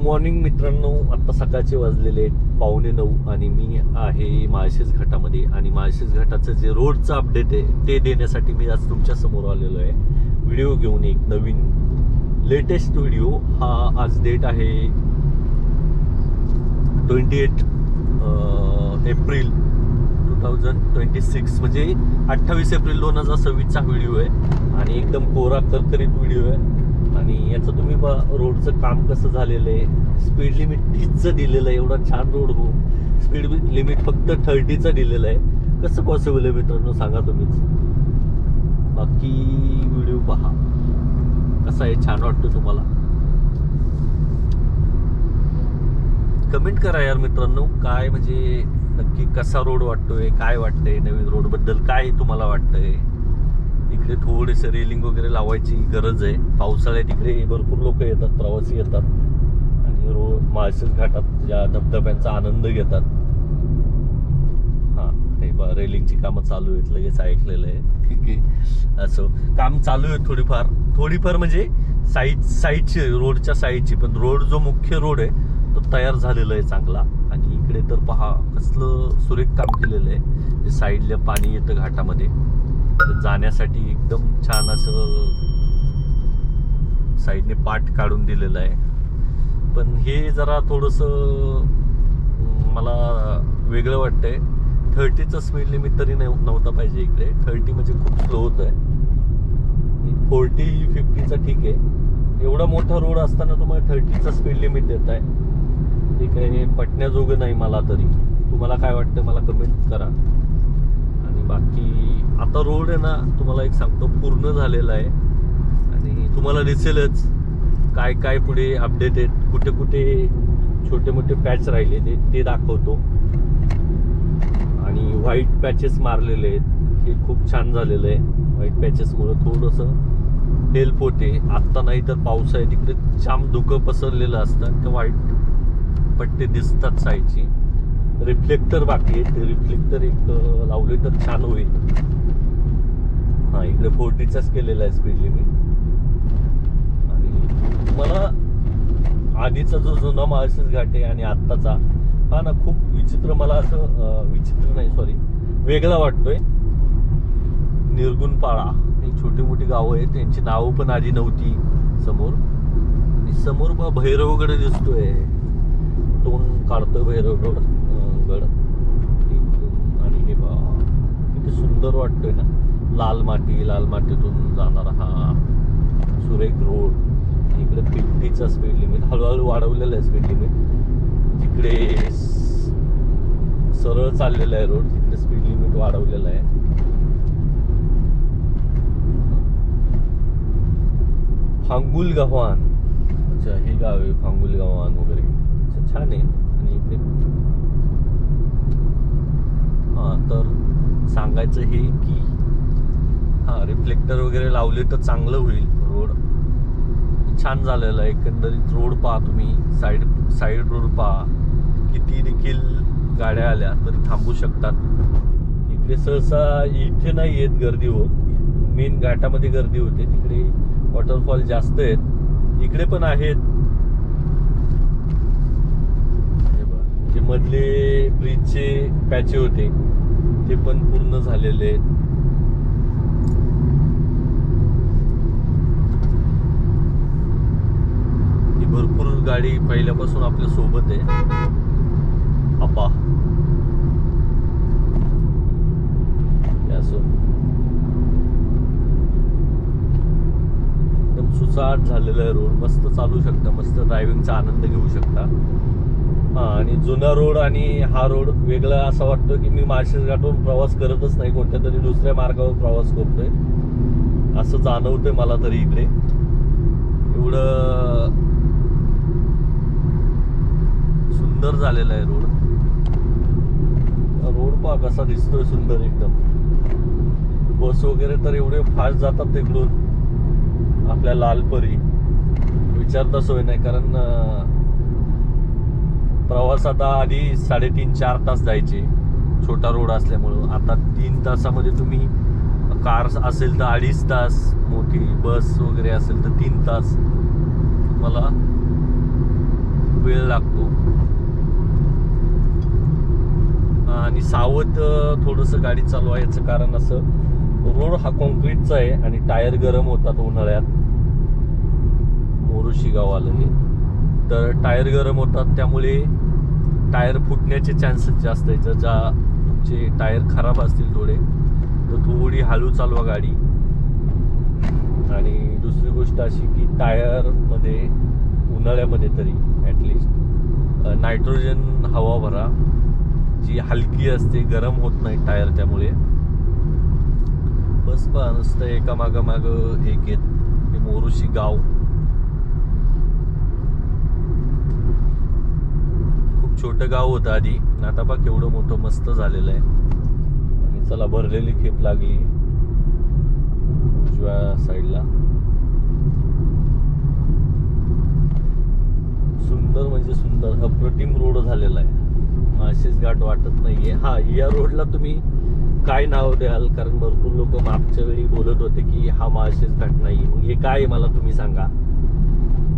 Morning मित्रांनो, आत्ता सकाळचे वाजलेले आहेत 8:45 आणि मी आहे माळशेज घाटामध्ये. आणि माळशेज घाटाचं जे रोडचं अपडेट आहे ते देण्यासाठी मी आज तुमच्या समोर आलेलो आहे व्हिडिओ घेऊन. एक नवीन लेटेस्ट व्हिडिओ. हा आज डेट आहे 28 एप्रिल 2026, म्हणजे 28 एप्रिल 2026चा व्हिडिओ आहे. आणि एकदम कोरा करकरीत व्हिडिओ आहे. आणि याचं तुम्ही रोडचं काम कसं झालेलं आहे, स्पीड लिमिट 30चं दिलेलं आहे. एवढा छान रोड हो, स्पीड लिमिट फक्त 30चं दिलेलं आहे. कसं पॉसिबल आहे मित्रांनो, सांगा तुम्हीच. बाकी व्हिडिओ पहा कसा आहे, छान वाटतो तुम्हाला. कमेंट करा यार मित्रांनो, काय म्हणजे नक्की कसा रोड वाटतोय, काय वाटतंय नवीन रोडबद्दल, काय तुम्हाला वाटतंय. इकडे थोडेसे रेलिंग वगैरे लावायची गरज आहे. पावसाळ्यात इकडे भरपूर लोक येतात, प्रवासी येतात आणि माळशेज घाटात या धबधब्यांचा आनंद घेतात. हां, हे बा रेलिंगची कामं चालू आहेत, लगेच ऐकलेलं आहे. ठीक आहे, असं काम चालू आहे. थोडीफार म्हणजे साईडची, रोडच्या साईडची. पण रोड जो मुख्य रोड आहे तो तयार झालेला आहे चांगला. आणि इकडे तर पहा कसलं सुरेख काम केलेलं आहे. जे साईडला पाणी येतं घाटामध्ये, जाण्यासाठी एकदम छान असं साईडने पाट काढून दिलेलं आहे. पण हे जरा थोडंसं मला वेगळं वाटतंय. 30चं स्पीड लिमिट तरी नव्हतं पाहिजे इकडे. 30 म्हणजे खूप स्लो होत आहे. 40-50चा ठीक आहे. एवढा मोठा रोड असताना तुम्हाला 30चं स्पीड लिमिट देत आहे, ते काही पटण्याजोगं नाही मला तरी. तुम्हाला काय वाटतं मला कमेंट करा. आणि बाकी आता रोड आहे ना, तुम्हाला एक सांगतो, पूर्ण झालेला आहे. आणि तुम्हाला दिसेलच काय काय पुढे अपडेट आहेत, कुठे कुठे छोटे मोठे पॅच राहिले ते दाखवतो. आणि व्हाईट पॅचेस मारलेले आहेत, हे खूप छान झालेलं आहे. व्हाईट पॅचेसमुळं थोडंसं हेल्प होते. आत्ता नाही तर पावसाळ्यात तिकडे जाम धुकं पसरलेलं असतं, तर व्हाईट पट्टे दिसतात साईडची. रिफ्लेक्टर बाकी आहे, ते रिफ्लेक्टर एक लावले तर छान होईल. हां, इकडे 40चाच केलेला आहे स्पीड लिमिट. आणि मला आधीचा जो जुना माळशेज घाट आहे आणि आत्ताचा, हा ना खूप विचित्र, मला असं विचित्र नाही, सॉरी, वेगळा वाटतोय. निर्गुणपाडा, ही छोटी मोठी गावं आहेत, त्यांची नावं पण आधी नव्हती. समोर भैरवगड दिसतोय, तोंड काढतोय भैरवगड गड. आणि हे बा किती सुंदर वाटतोय ना, लाल मातीतून जाणारा हा सुरेख रोड. इकडे 50चा स्पीड लिमिट हळूहळू वाढवलेलं आहे. स्पीड लिमिट जिकडे सरळ चाललेला आहे रोड, तिकडे स्पीड लिमिट वाढवलेलं आहे. फांगुल गव्हाण, अच्छा हे गाव आहे फांगुल गव्हाण वगैरे. अच्छा, छान आहे. आणि इकडे हां, तर सांगायचं हे की हां, रिफ्लेक्टर वगैरे लावले तर चांगलं होईल. रोड छान झालेला आहे एकंदरीत. रोड पहा तुम्ही, साईड रोड पहा. किती देखील गाड्या आल्या तरी थांबू शकतात. इकडे सहसा इथे नाही येत गर्दी होत, मेन घाटामध्ये गर्दी होते. तिकडे वॉटरफॉल जास्त आहेत, इकडे पण आहेत. जे मधले ब्रिजचे पॅचे होते ते पण पूर्ण झालेले आहेत. ही भरपूर गाडी पहिल्यापासून आपल्या सोबत आहे. आपा असो, एकदम सुसाट झालेला आहे रोड. मस्त चालू शकता, मस्त ड्रायव्हिंगचा आनंद घेऊ शकता. हां, आणि जुना रोड आणि हा रोड वेगळा असा वाटतो की मी माळशेज घाटावरून प्रवास करतच नाही, कोणत्या तरी दुसऱ्या मार्गावर प्रवास करतोय असं जाणवतंय मला तरी. इकडे एवढं सुंदर झालेला आहे रोड. पहा कसा दिसतोय, सुंदर एकदम. बस वगैरे तर एवढे फास्ट जातात तिकडून आपल्या लालपरी, विचारता सोय नाही. कारण प्रवासात आधी 3.5-4 तास जायचे छोटा रोड असल्यामुळं. आता 3 तासामध्ये तुम्ही, कार असेल तर 2.5 तास, मोठी बस वगैरे असेल तर 3 तास मला वेळ लागतो. आणि सावध थोडंसं गाडी चालवायचं कारण असं, रोड हा कॉन्क्रीटचा आहे आणि टायर गरम होतात उन्हाळ्यात. मोरुशी गाव आलं हे, तर टायर गरम होतात, त्यामुळे टायर फुटण्याचे चान्सेस जास्त आहेत. जर तुमचे टायर खराब असतील थोडे, तर थोडी हळू चालवा गाडी. आणि दुसरी गोष्ट अशी की टायरमध्ये उन्हाळ्यामध्ये तरी ॲटलिस्ट नायट्रोजन हवा भरा, जी हलकी असते, गरम होत नाही टायर. त्यामुळे बस पहा नुसतं एका मागं एक येत. हे मोरुशी गाव खूप छोटं गाव होतं आधी, आता पहा केवढं मोठं मस्त झालेलं आहे. आणि चला भरलेली खेप लागली उजव्या साईडला. सुंदर म्हणजे सुंदर अप्रतिम रोड झालेला आहे. माळशेज घाट वाटत नाहीये. हा, या रोडला तुम्ही काय नाव द्याल? कारण भरपूर लोक मागच्या वेळी बोलत होते की हा माळशेज घाट नाही. मग हे काय मला तुम्ही सांगा,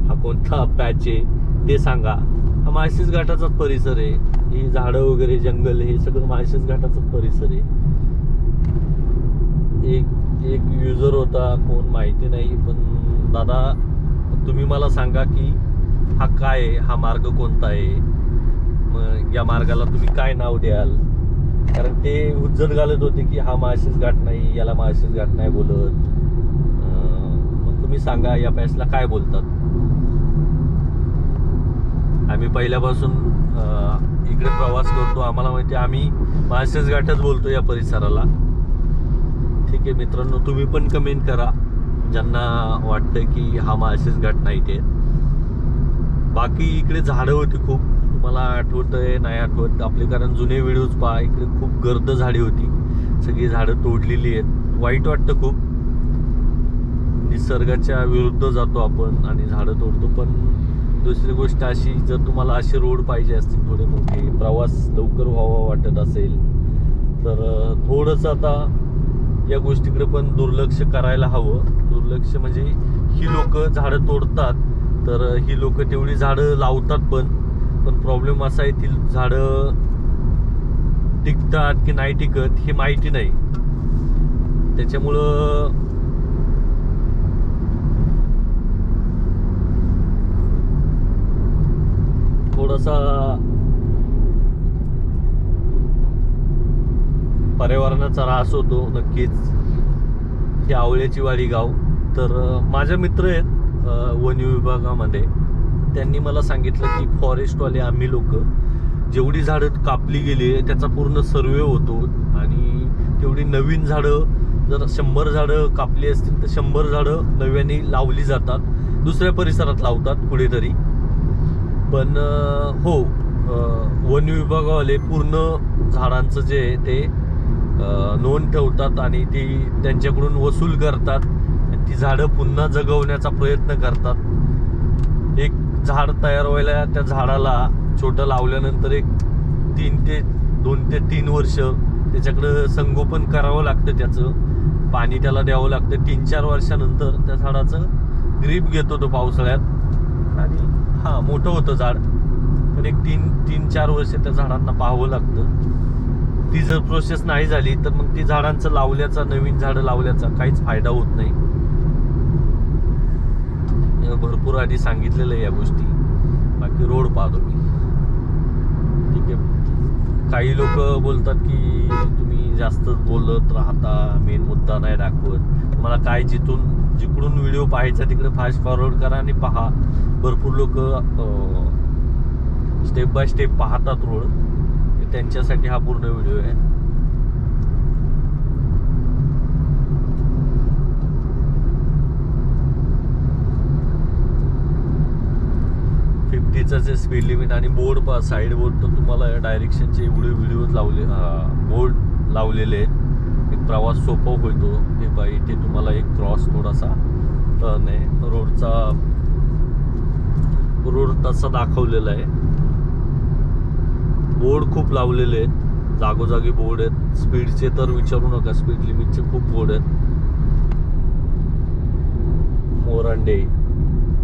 हा कोणता पॅच आहे ते सांगा. हा माळशेज घाटाचाच परिसर आहे. ही झाडं वगैरे जंगल हे सगळं माळशेज घाटाचाच परिसर आहे. एक युजर होता, कोण माहिती नाही, पण दादा तुम्ही मला सांगा की हा काय आहे, हा मार्ग कोणता आहे, मग या मार्गाला तुम्ही काय नाव द्याल? कारण ते हुज्जत घालत होते की हा माळशेज घाट नाही, याला माळशेज घाट नाही बोलत. मग तुम्ही सांगा या पॅचला काय बोलतात? आम्ही पहिल्यापासून इकडे प्रवास करतो, आम्हाला माहिती आहे, आम्ही माळशेज घाटच बोलतो या परिसराला. ठीक आहे मित्रांनो, तुम्ही पण कमेंट करा ज्यांना वाटतं की हा माळशेज घाट नाही ते. बाकी इकडे झाडं होती खूप, तुम्हाला आठवतंय नाही आठवत आपले, कारण जुने व्हिडिओज पहा, इकडे खूप गर्द झाडी होती, सगळी झाडं तोडलेली आहेत. वाईट वाटतं खूप, निसर्गाच्या विरुद्ध जातो आपण आणि झाडं तोडतो. पण दुसरी गोष्ट अशी, जर तुम्हाला असे रोड पाहिजे असतील थोडे मोठे, प्रवास लवकर व्हावा वाटत असेल, तर थोडंसं आता या गोष्टीकडे पण दुर्लक्ष करायला हवं. दुर्लक्ष म्हणजे ही लोक झाडं तोडतात, तर ही लोक तेवढी झाडं लावतात पण प्रॉब्लेम असा आहे, ती झाडं टिकतात की नाही टिकत हे माहिती नाही. त्याच्यामुळं थोडासा पर्यावरणाचा ऱ्हास होतो नक्कीच. ही आवळ्याची वाडी गाव. तर माझे मित्र आहेत वन विभागामध्ये, त्यांनी मला सांगितलं की फॉरेस्टवाले आम्ही लोक जेवढी झाडं कापली गेली त्याचा पूर्ण सर्वे होतो, आणि तेवढी नवीन झाडं, जर 100 झाडं कापली असतील तर 100 झाडं नव्याने लावली जातात, दुसऱ्या परिसरात लावतात कुठेतरी. पण हो, वन विभागावाले पूर्ण झाडांचं जे ते नोंद ठेवतात आणि ती त्यांच्याकडून वसूल करतात, आणि ती झाडं पुन्हा जगवण्याचा प्रयत्न करतात. एक झाड तयार व्हायला, त्या झाडाला छोटं लावल्यानंतर एक 2 ते 3 वर्ष त्याच्याकडं संगोपन करावं लागतं, त्याचं पाणी त्याला द्यावं लागतं. 3-4 वर्षानंतर त्या झाडाचं ग्रीप घेतो तो पावसाळ्यात, आणि हां मोठं होतं झाड. पण एक 3-4 वर्ष त्या झाडांना पाहावं लागतं. ती जर प्रोसेस नाही झाली तर मग ती झाडांचं लावल्याचा, नवीन झाडं लावल्याचा काहीच फायदा होत नाही. भरपूर आधी सांगितलेलं आहे या गोष्टी. बाकी रोड पाहतो मी, ठीक आहे. काही लोक बोलतात की तुम्ही जास्तच बोलत राहता, मेन मुद्दा नाही दाखवत. तुम्हाला काय जिकडून व्हिडिओ पाहायचा तिकडे फास्ट फॉरवर्ड करा आणि पहा. भरपूर लोक स्टेप बाय स्टेप पाहतात रोड, त्यांच्यासाठी हा पूर्ण व्हिडिओ आहे. जे स्पीड लिमिट आणि बोर्ड पहा, साईड बोर्ड, तर तुम्हाला डायरेक्शनचे एवढे व्हिडिओ लावले, बोर्ड लावलेले आहेत. एक प्रवास सोपा होतो. हे पहा, इथे तुम्हाला एक क्रॉस थोडासा टर्न आहे, रोड तसा दाखवलेला आहे. बोर्ड खूप लावलेले आहेत, जागोजागी बोर्ड आहेत. स्पीडचे तर विचारू नका, स्पीड लिमिटचे खूप बोर्ड आहेत. मोरांडे,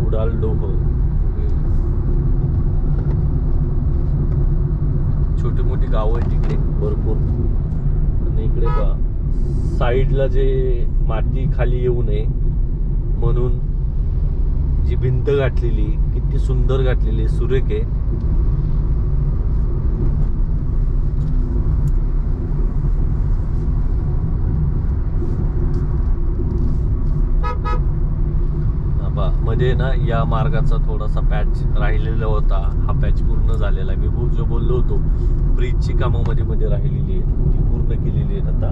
उडाल डोह, छोटी मोठी गावं आहेत तिकडे भरपूर. आणि इकडे पहा साईडला जे माती खाली येऊ नये म्हणून जी भिंत गाठलेली किती सुंदर गाठलेली, सुरेख आहे. मध्ये ना या मार्गाचा थोडासा पॅच राहिलेला होता. हा पॅच पूर्ण झालेला आहे. मी जो बोललो होतो ब्रिजची कामं मध्ये राहिलेली आहे ती पूर्ण केलेली आहेत आता.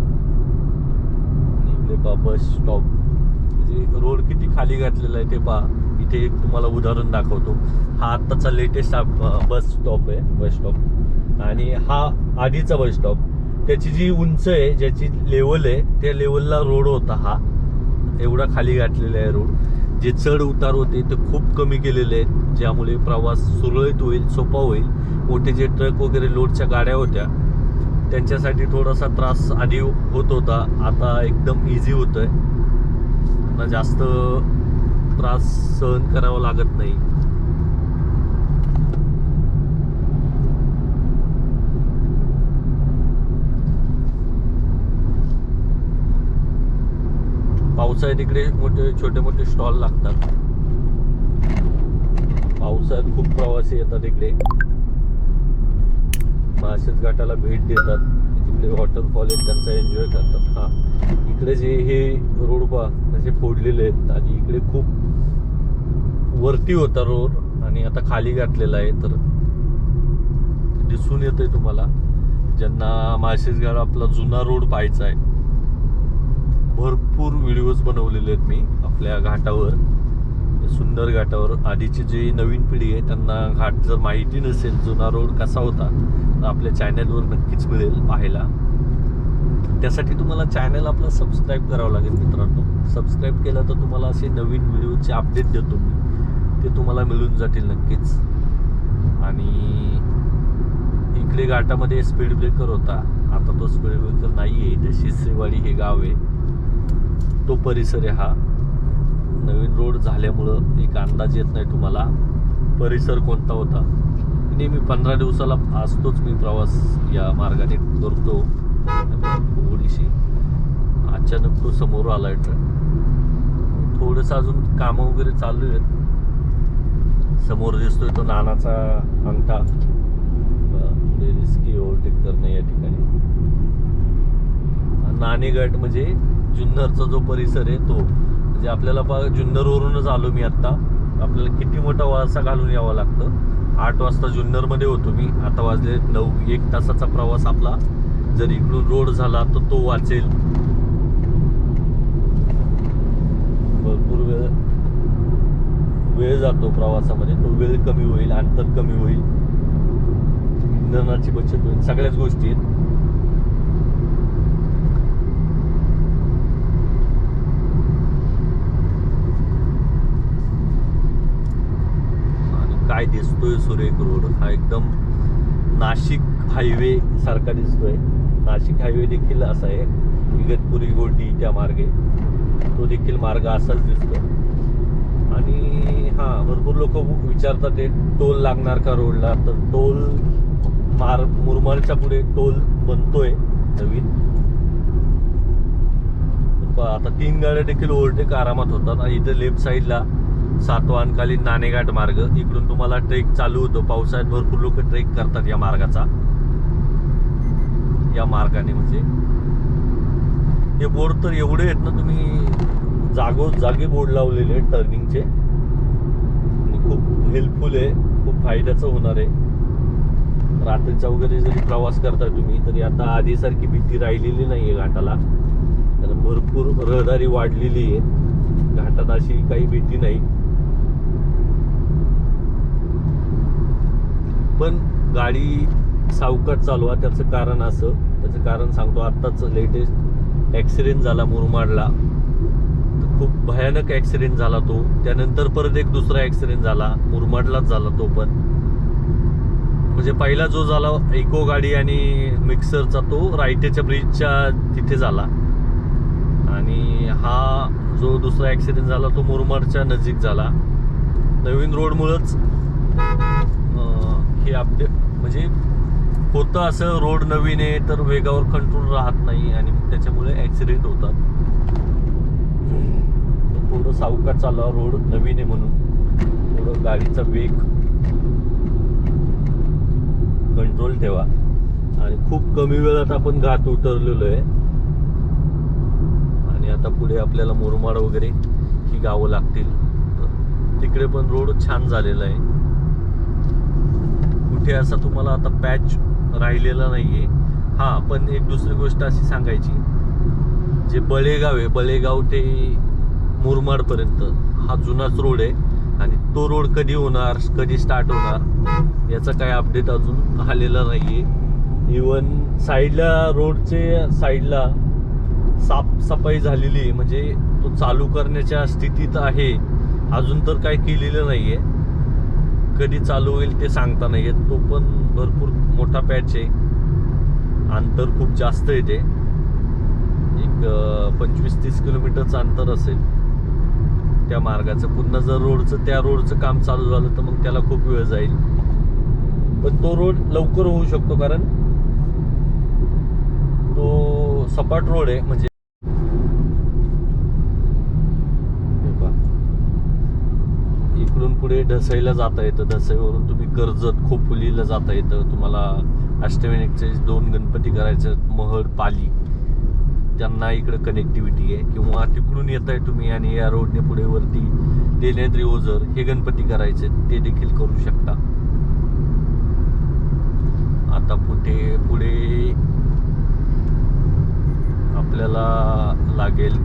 आणि इकडे पहा बस स्टॉप, म्हणजे रोड किती खाली घातलेला आहे ते पहा. इथे एक तुम्हाला उदाहरण दाखवतो. हा आत्ताचा लेटेस्ट बस स्टॉप आहे, बस स्टॉप. आणि हा आधीचा बस स्टॉप. त्याची जी उंच आहे, ज्याची लेवल आहे, त्या लेवलला रोड होता हा. एवढा खाली घातलेला आहे रोड. जे चढ उतार होते ते खूप कमी केलेले आहेत, ज्यामुळे प्रवास सुरळीत होईल, सोपा होईल. मोठे जे ट्रक वगैरे लोडच्या गाड्या होत्या त्यांच्यासाठी थोडासा त्रास आधी होत होता, आता एकदम इझी होतोय. त्यांना जास्त त्रास सहन करावा लागत नाही. पावसाळ्यात इकडे छोटे मोठे स्टॉल लागतात. पावसाळ्यात खूप प्रवासी येतात इकडे, माळशेज घाटाला भेट देतात. तिकडे वॉटरफॉल आहेत त्यांचा एन्जॉय करतात. हा इकडे जे हे रोड पहा असे फोडलेले आहेत. आणि इकडे खूप वरती होता रोड आणि आता खाली घातलेला आहे. तर दिसून येतंय तुम्हाला ज्यांना माळशेज घाट आपला जुना रोड पाहायचा आहे. भरपूर व्हिडिओज बनवलेले आहेत मी आपल्या घाटावर, सुंदर घाटावर. आधीची जी नवीन पिढी आहे त्यांना घाट जर माहिती नसेल जुना रोड कसा होता तर आपल्या चॅनलवर नक्कीच मिळेल पाहायला. त्यासाठी तुम्हाला चॅनल आपला सबस्क्राईब करावं लागेल मित्रांनो. सबस्क्राईब केलं तर तुम्हाला असे नवीन व्हिडिओचे अपडेट देतो मी, ते तुम्हाला मिळून जातील नक्कीच. आणि इकडे घाटामध्ये स्पीड ब्रेकर होता, आता तो स्पीड ब्रेकर नाही आहे. इथे शिसेवाडी हे गाव आहे, तो परिसर आहे हा. नवीन रोड झाल्यामुळं एक अंदाज येत नाही तुम्हाला परिसर कोणता होता. नेहमी 15 दिवसाला असतोच मी प्रवास या मार्गाने करतो. थोडीशी अचानक तो समोर आलाय ट्रक. थोडंसं अजून कामं वगैरे चालू आहेत. समोर दिसतोय तो नानाचा अंगठा. रिस्की ओव्हरटेक करणं या ठिकाणी. नाणेघाट म्हणजे जुन्नरचा जो परिसर आहे तो, म्हणजे आपल्याला जुन्नरवरूनच आलो मी आत्ता. आपल्याला किती मोठा वळसा घालून यावं लागतं. 8 वाजता जुन्नरमध्ये होतो मी, आता वाजले 9. 1 तासाचा प्रवास आपला जर इकडून रोड झाला तर तो वाचेल. भरपूर वेळ जातो प्रवासामध्ये, तो वेळ कमी होईल, अंतर कमी होईल, इंधनाची बचत होईल, सगळ्याच गोष्टी आहेत. काय दिसतोय सुरेख रोड हा, एकदम नाशिक हायवे सारखा दिसतोय. नाशिक हायवे देखील असा आहे, इगतपुरी गोटी त्या मार्गे तो देखील मार्ग असाच दिसतो. आणि हां, भरपूर लोक विचारतात ते टोल लागणार का रोडला, तर टोल मुरमाडच्या पुढे टोल बनतोय नवीन. आता 3 गाड्या देखील ओव्हरटेक आरामात होतात. आणि इथे लेफ्ट साईडला सातवाहनकालीन नाणेघाट मार्ग, इकडून तुम्हाला ट्रेक चालू होतो. पावसाळ्यात भरपूर लोक ट्रेक करतात या मार्गाचा, या मार्गाने. म्हणजे हे बोर्ड तर एवढे आहेत ना, तुम्ही जागे बोर्ड लावलेले आहेत टर्निंगचे. आणि खूप हेल्पफुल आहे, खूप फायद्याचं होणार आहे. रात्रीचा वगैरे जरी प्रवास करताय तुम्ही तरी आता आधीसारखी भीती राहिलेली नाही आहे घाटाला, कारण भरपूर रहदारी वाढलेली आहे. घाटात अशी काही भीती नाही. पण गाडी सावकाश चालवा, त्याचं कारण असं, त्याचं कारण सांगतो. आत्ताच लेटेस्ट ॲक्सिडेंट झाला मुरमाडला, तर खूप भयानक ॲक्सिडेंट झाला तो. त्यानंतर परत एक दुसरा ॲक्सिडेंट झाला, मुरमाडलाच झाला तो पण. म्हणजे पहिला जो झाला इको गाडी आणि मिक्सरचा, तो रायटेच्या ब्रिजच्या तिथे झाला. आणि हा जो दुसरा ॲक्सिडेंट झाला तो मुरमाडच्या नजीक झाला. नवीन रोडमुळंच हे अपडेट, म्हणजे होतं असं, रोड नवीन आहे तर वेगावर कंट्रोल राहत नाही आणि त्याच्यामुळे ॲक्सिडेंट होतात. थोडं सावकाश चालवा, रोड नवीन आहे म्हणून थोडं गाडीचा वेग कंट्रोल ठेवा. आणि खूप कमी वेळात आपण घाट उतरलेलो आहे आणि आता पुढे आपल्याला मुरमाड वगैरे ही गावं लागतील. तर तिकडे पण रोड छान झालेला आहे, कुठे असा तुम्हाला आता पॅच राहिलेला नाहीये. हा, पण एक दुसरी गोष्ट अशी सांगायची, जे बळेगाव आहे, बळेगाव ते मुरमाड पर्यंत हा जुनाच रोड आहे आणि तो रोड कधी होणार, कधी स्टार्ट होणार याचा काही अपडेट अजून आलेला नाहीये. इवन साईडला, रोडचे साईडला साफसफाई झालेली आहे, म्हणजे तो चालू करण्याच्या स्थितीत आहे, अजून तर काय केलेलं नाहीये. कधी चालू होईल ते सांगता नाही येत. तो पण भरपूर मोठा पॅच आहे, अंतर खूप जास्त येते, एक 25-30 किलोमीटरचं अंतर असेल त्या मार्गाचं. पुन्हा जर रोडचं, त्या रोडचं काम चालू झालं तर मग त्याला खूप वेळ जाईल, पण तो रोड लवकर होऊ शकतो कारण तो सपाट रोड आहे. म्हणजे इकडून पुढे ढसईला जाता येतं, ढसईवरून तुम्ही कर्जत, खोपोलीला जाता येतं. तुम्हाला अष्टविनायकचे 2 गणपती करायचे, महड, पाली, त्यांना इकडे कनेक्टिव्हिटी आहे. किंवा तिकडून येत आहे तुम्ही आणि या रोडने पुढे वरती लेण्याद्री, ओझर हे गणपती करायचे, ते देखील करू शकता. आता पुढे आपल्याला लागेल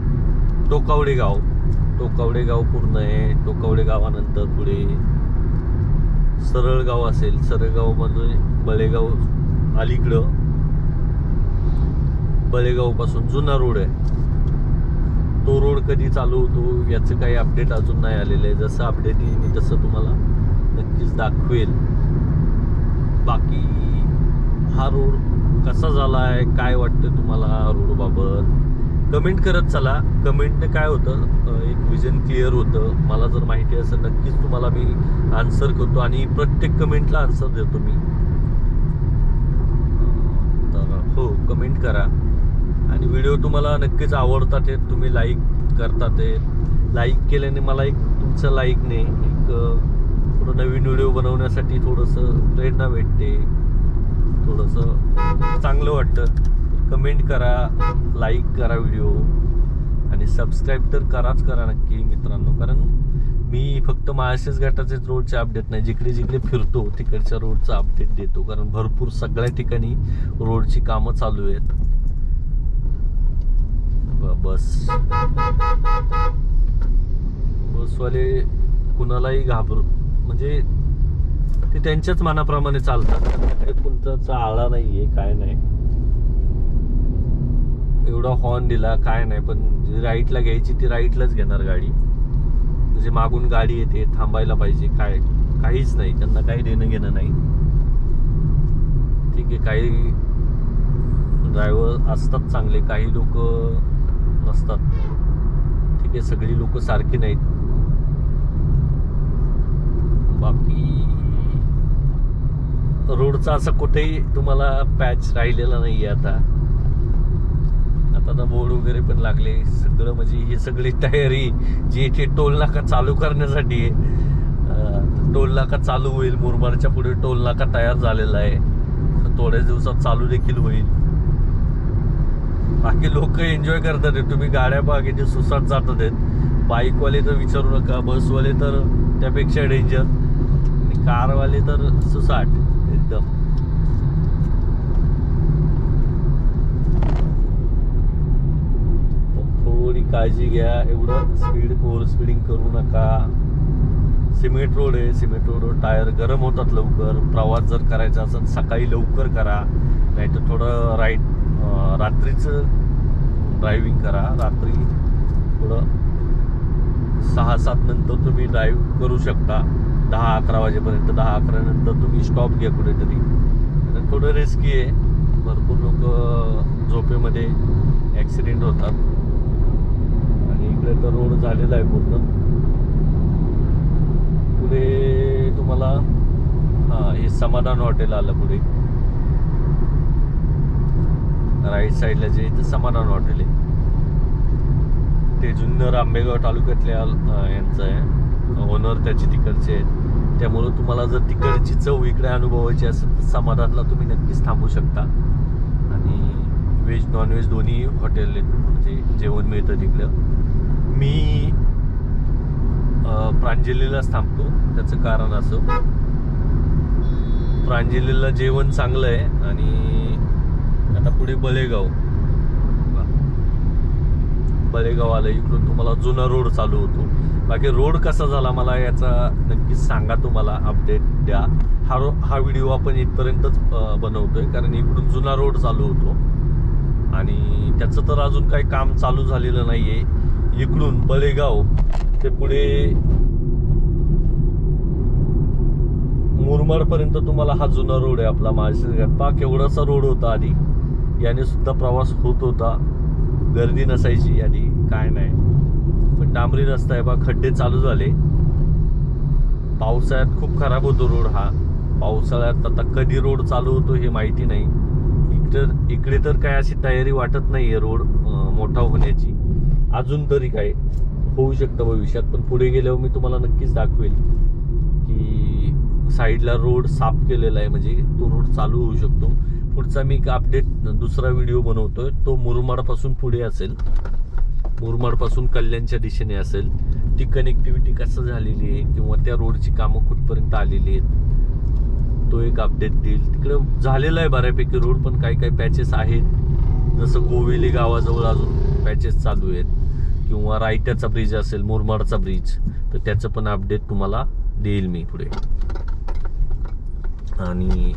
टोकावडे गाव. टोकावडे गाव पूर्ण आहे. टोकावडे गावानंतर पुढे सरळगाव असेल. सरळगाव मधून बळेगाव अलीकडं, बळेगाव पासून जुना रोड आहे. तो रोड कधी चालू होतो याचं काही अपडेट अजून नाही आलेलं आहे. जसं अपडेट येईल मी तसं तुम्हाला नक्कीच दाखवेल. बाकी हा रोड कसा झाला आहे, काय वाटतं तुम्हाला रोडबाबत, कमेंट करत चला. कमेंटने काय होतं, एक विजन क्लिअर होतं. मला जर माहिती असेल नक्कीच तुम्हाला मी आन्सर करतो आणि प्रत्येक कमेंटला आन्सर देतो मी. तर हो, कमेंट करा आणि व्हिडिओ तुम्हाला नक्कीच आवडतात हे, तुम्ही लाईक करतात हे. लाईक केल्याने मला एक तुमचं लाईकने एक थोडं नवीन व्हिडिओ बनवण्यासाठी थोडंसं प्रेरणा भेटते, थोडंसं चांगलं वाटतं. कमेंट करा, लाईक करा व्हिडिओ आणि सबस्क्राईब तर करा नक्की मित्रांनो. कारण मी फक्त महाराष्ट्र घाटाचेच रोडचे अपडेट नाही, जिकडे जिकडे फिरतो तिकडच्या रोडचं अपडेट देतो. कारण भरपूर सगळ्या ठिकाणी रोडची कामं चालू आहेत. बसवाले कुणालाही घाबरू, म्हणजे ते त्यांच्याच मनाप्रमाणे चालतात, काही कोणताचा आळा नाहीये, काय नाही. एवढा हॉर्न दिला काय नाही, पण जी राईटला घ्यायची ती राईटलाच घेणार गाडी. म्हणजे मागून गाडी येते, थांबायला पाहिजे, काहीच नाही, त्यांना काही देणं घेणं नाही. ठीक आहे, काही ड्रायव्हर असतात चांगले, काही लोक नसतात. ठीक आहे, सगळी लोक सारखी नाहीत. बाकी रोडचा असं कुठेही तुम्हाला पॅच राहिलेला नाही आहे. आता बोर्ड वगैरे पण लागले सगळं. म्हणजे ही सगळी तयारी जी इथे टोल नाका चालू करण्यासाठी आहे. टोल नाका चालू होईल, मुरमाडच्या पुढे टोल नाका तयार झालेला आहे, थोड्याच दिवसात चालू देखील होईल. बाकी लोक एन्जॉय करतात आहे. तुम्ही गाड्या बघा किती सुसाट जातात आहेत. बाईकवाले तर विचारू नका, बसवाले तर त्यापेक्षा डेंजर, आणि कारवाले तर सुसाट एकदम. थोडी काळजी घ्या, एवढं ओव्हर स्पीडिंग करू नका. सिमेंट रोड आहे, सिमेंट रोडवर टायर गरम होतात लवकर. प्रवास जर करायचा असेल सकाळी लवकर करा, नाही तर थोडं रात्रीचं ड्रायव्हिंग करा. रात्री थोडं 6-7 नंतर तुम्ही ड्राईव्ह करू शकता, 10-11 वाजेपर्यंत. 10-11 नंतर तुम्ही स्टॉप घ्या कुठेतरी, कारण थोडं रिस्की आहे. भरपूर लोक झोपेमध्ये ॲक्सिडेंट होतात. आणि इकडे तर रोड झालेला आहे पूर्ण. पुढे तुम्हाला हे समाधान हॉटेल आलं पुढे. राईट साईडला जे इथं समाधान हॉटेल आहे ते जुन्नर आंबेगाव तालुक्यातल्या यांचं आहे, ओनर त्याचे तिकडचे आहेत. त्यामुळं तुम्हाला जर तिकडची चव इकडे अनुभवायची असेल तर समाधानला तुम्ही नक्कीच थांबू शकता. आणि व्हेज नॉनव्हेज दोन्ही हॉटेल आहेत, म्हणजे जेवण मिळतं तिकडं. मी प्रांजलीलाच थांबतो. त्याचं कारण असं, प्रांजलीला जेवण चांगलं आहे. आणि आता पुढे बळेगाव आलं, इकडून तुम्हाला जुना रोड चालू होतो. बाकी रोड कसा झाला मला याचा नक्कीच सांगा, तुम्हाला अपडेट द्या. हा व्हिडिओ आपण इथपर्यंतच बनवतोय कारण इकडून जुना रोड चालू होतो आणि त्याचं तर अजून काही काम चालू झालेलं नाही आहे. इकडून बळेगाव ते पुढे मुरमाडपर्यंत तुम्हाला हा जुना रोड आहे आपला महाराष्ट्र. पाक एवढासा रोड होता आधी, याने सुद्धा प्रवास होत होता, गर्दी नसायची आधी, काय नाही. पण डांबरी रस्ता आहे बा, खड्डे चालू झाले. पावसाळ्यात खूप खराब होतो रोड हा. पावसाळ्यात आता कधी रोड चालू होतो हे माहिती नाही. इकडे तर काय अशी तयारी वाटत नाहीये रोड मोठा होण्याची अजून तरी. काय होऊ शकतं भविष्यात, पण पुढे गेल्यावर मी तुम्हाला नक्कीच दाखवेल की साईडला रोड साफ केलेला आहे, म्हणजे तो रोड चालू होऊ शकतो. पुढचा मी एक अपडेट दुसरा व्हिडिओ बनवतोय, तो मुरमाडपासून पुढे असेल, मुरमाडपासून कल्याणच्या दिशेने असेल. ती कनेक्टिव्हिटी कसं झालेली आहे किंवा त्या रोडची कामं कुठपर्यंत आलेली आहेत तो एक अपडेट देईल. तिकडे झालेला आहे बऱ्यापैकी रोड, पण काही काही पॅचेस आहेत, जसं गोवेली गावाजवळ अजून पॅचेस चालू आहेत, किंवा रायट्याचा ब्रिज असेल, मुरमाडचा ब्रिज, तर त्याचं पण अपडेट तुम्हाला देईल मी पुढे. आणि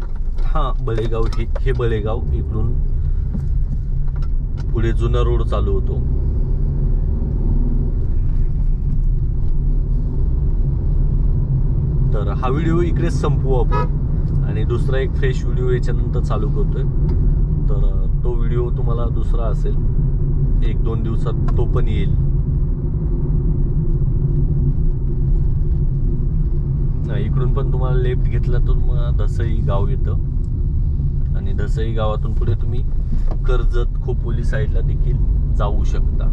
बळेगाव हे बळेगाव, इकडून पुढे जुना रोड चालू होतो. तर हा व्हिडिओ इकडेच संपवू आपण आणि दुसरा एक फ्रेश व्हिडिओ याच्यानंतर चालू करतोय. तर तो व्हिडिओ तुम्हाला दुसरा असेल, 1-2 दिवसात तो पण येईल. इकडून पण तुम्हाला लेफ्ट घेतला तर मग धसई गाव येतं आणि धसई गावातून पुढे तुम्ही कर्जत खोपोली साईडला देखील जाऊ शकता.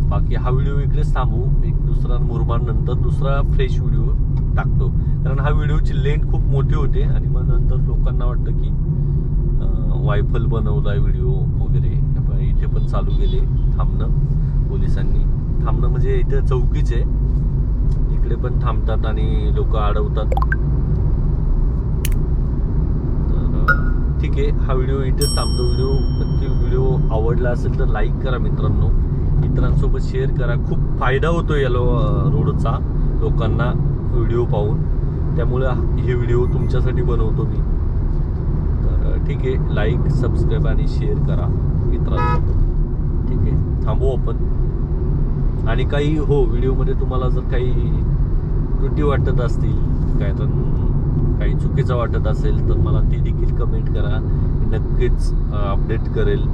बाकी हा व्हिडिओ इकडेच थांबवू. एक दुसरा मुरमाड नंतर दुसरा फ्रेश व्हिडिओ टाकतो, कारण हा व्हिडिओची लेंथ खूप मोठी होते आणि मग नंतर लोकांना वाटतं की वायफल बनवलाय व्हिडिओ वगैरे. इथे पण चालू केले थांबणं, पोलिसांनी थांबणं, म्हणजे इथे चौकीच आहे, इकडे पण थांबतात आणि लोक अडवतात. तर ठीक आहे, हा व्हिडिओ इथेच थांबतो. व्हिडिओ आवडला असेल तर लाईक करा मित्रांनो, इतरांसोबत शेअर करा. खूप फायदा होतो या रोडचा लोकांना व्हिडिओ पाहून, त्यामुळे हे व्हिडिओ तुमच्यासाठी बनवतो मी. तर ठीक आहे, लाईक, सबस्क्राईब आणि शेअर करा मित्रांसोबत. ठीक आहे, थांबू आपण. आणि काही व्हिडिओमध्ये तुम्हाला जर काही त्रुटी वाटत असतील, काय तर काही चुकीचं वाटत असेल तर मला ती देखील कमेंट करा, मी नक्कीच अपडेट करेल.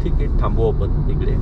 ठीक आहे, थांबू आपण इकडे.